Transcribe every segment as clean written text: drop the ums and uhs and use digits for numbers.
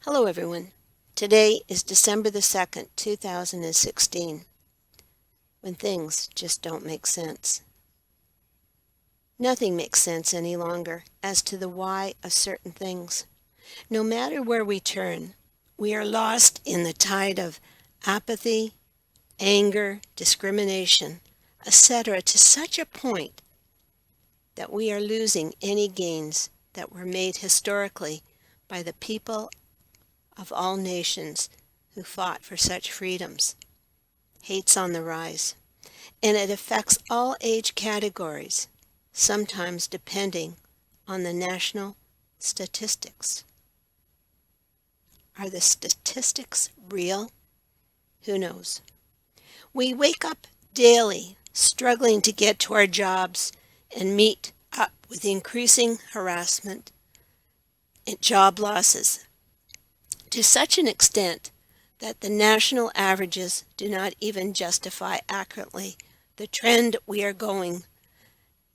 Hello everyone. Today is December the 2nd, 2016, when things just don't make sense. Nothing makes sense any longer as to the why of certain things. No matter where we turn, we are lost in the tide of apathy, anger, discrimination, etc. to such a point that we are losing any gains that were made historically by the people of all nations who fought for such freedoms. Hate's on the rise, and it affects all age categories, sometimes depending on the national statistics. Are the statistics real? Who knows? We wake up daily struggling to get to our jobs and meet up with increasing harassment and job losses to such an extent that the national averages do not even justify accurately the trend we are going.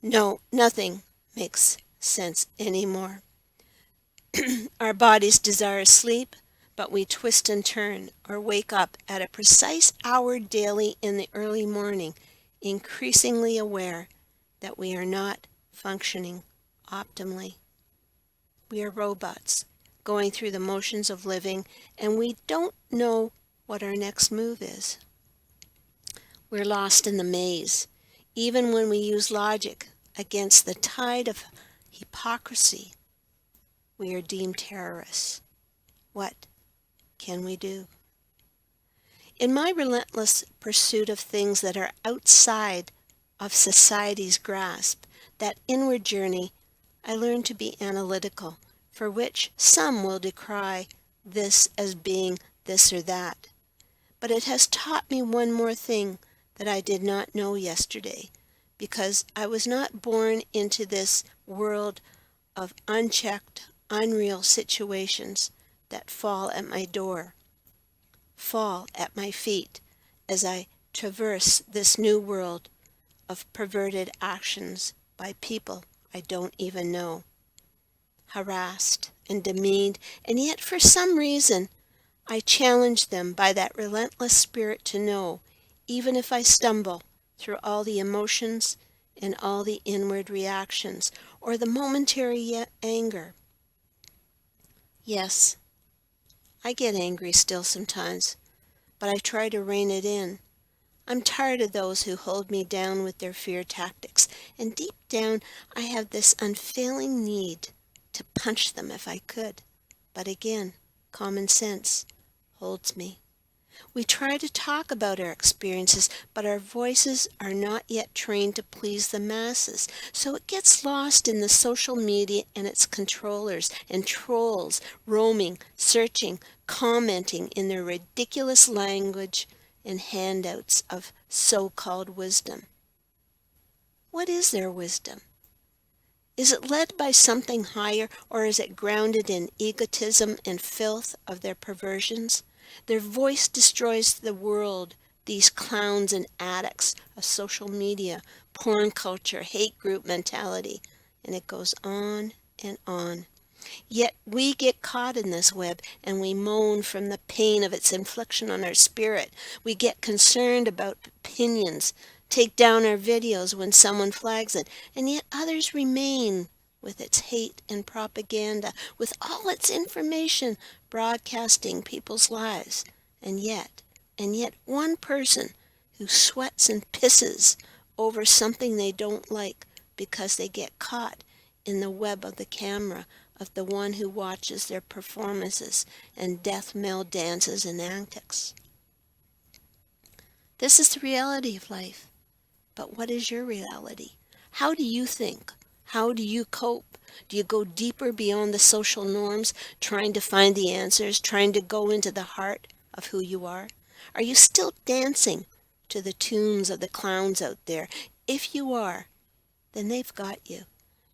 No, nothing makes sense anymore. Our bodies desire sleep, but we twist and turn or wake up at a precise hour daily in the early morning, increasingly aware that we are not functioning optimally. We are robots going through the motions of living, and we don't know what our next move is. We're lost in the maze, even when we use logic against the tide of hypocrisy. We are deemed terrorists. What can we do? In my relentless pursuit of things that are outside of society's grasp, that inward journey, I learned to be analytical, for which some will decry this as being this or that. But it has taught me one more thing that I did not know yesterday, because I was not born into this world of unchecked, unreal situations that fall at my door, fall at my feet as I traverse this new world of perverted actions by people I don't even know. Harassed and demeaned, and yet for some reason I challenge them by that relentless spirit to know, even if I stumble through all the emotions and all the inward reactions, or the momentary anger. Yes, I get angry still sometimes, but I try to rein it in. I'm tired of those who hold me down with their fear tactics, and deep down I have this unfailing need to punch them if I could. But again, common sense holds me. We try to talk about our experiences, but our voices are not yet trained to please the masses, so it gets lost in the social media and its controllers and trolls roaming, searching, commenting in their ridiculous language and handouts of so-called wisdom. What is their wisdom? Is it led by something higher, or is it grounded in egotism and filth of their perversions? Their voice destroys the world, these clowns and addicts of social media, porn culture, hate group mentality, and it goes on and on. Yet we get caught in this web, and we moan from the pain of its infliction on our spirit. We get concerned about opinions, take down our videos when someone flags it, and yet others remain with its hate and propaganda, with all its information broadcasting people's lives. And yet one person who sweats and pisses over something they don't like because they get caught in the web of the camera of the one who watches their performances and death knell dances and antics. This is the reality of life. But what is your reality? How do you think? How do you cope? Do you go deeper beyond the social norms, trying to find the answers, trying to go into the heart of who you are? Are you still dancing to the tunes of the clowns out there? If you are, then they've got you.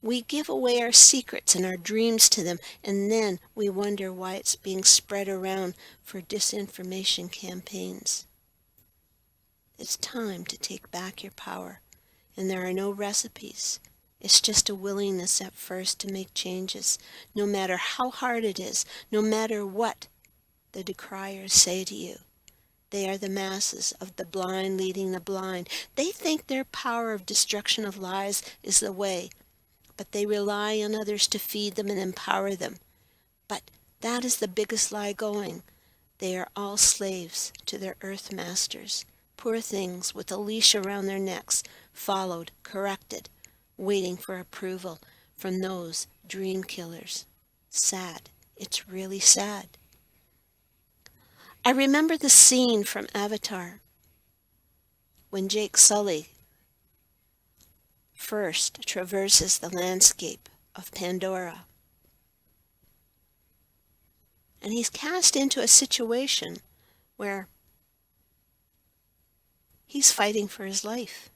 We give away our secrets and our dreams to them, and then we wonder why it's being spread around for disinformation campaigns. It's time to take back your power, and there are no recipes, It's just a willingness at first to make changes, no matter how hard it is, no matter what the decriers say to you. They are the masses of the blind leading the blind. They think their power of destruction of lies is the way, but they rely on others to feed them and empower them. But that is the biggest lie going. They are all slaves to their earth masters, poor things with a leash around their necks, followed, corrected, waiting for approval from those dream killers. Sad. It's really sad. I remember the scene from Avatar when Jake Sully first traverses the landscape of Pandora. And he's cast into a situation where he's fighting for his life.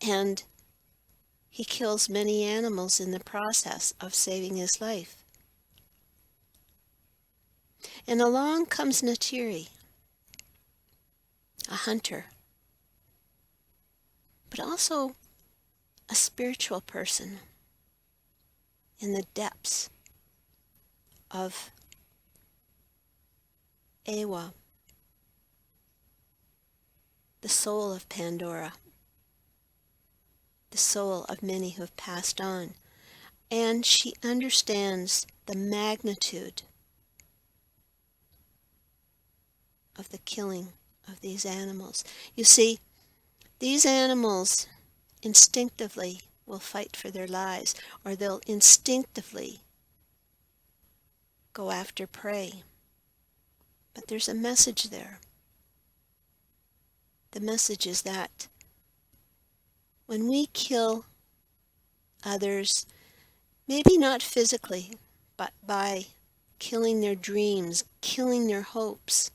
And he kills many animals in the process of saving his life. And along comes Natiri, a hunter, but also a spiritual person in the depths of Ewa, the soul of Pandora, the soul of many who have passed on. And she understands the magnitude of the killing of these animals. You see, these animals instinctively will fight for their lives, or they'll instinctively go after prey. But there's a message there. The message is that when we kill others, maybe not physically, but by killing their dreams, killing their hopes,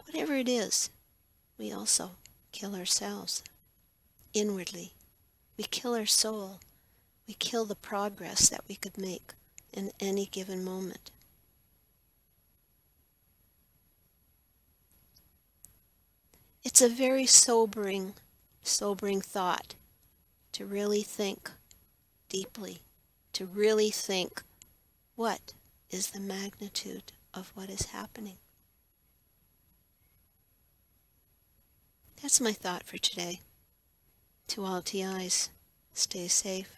whatever it is, we also kill ourselves inwardly. We kill our soul. We kill the progress that we could make in any given moment. It's a very sobering thought to really think deeply, to really think, what is the magnitude of what is happening? That's my thought for today. To all TIs, stay safe.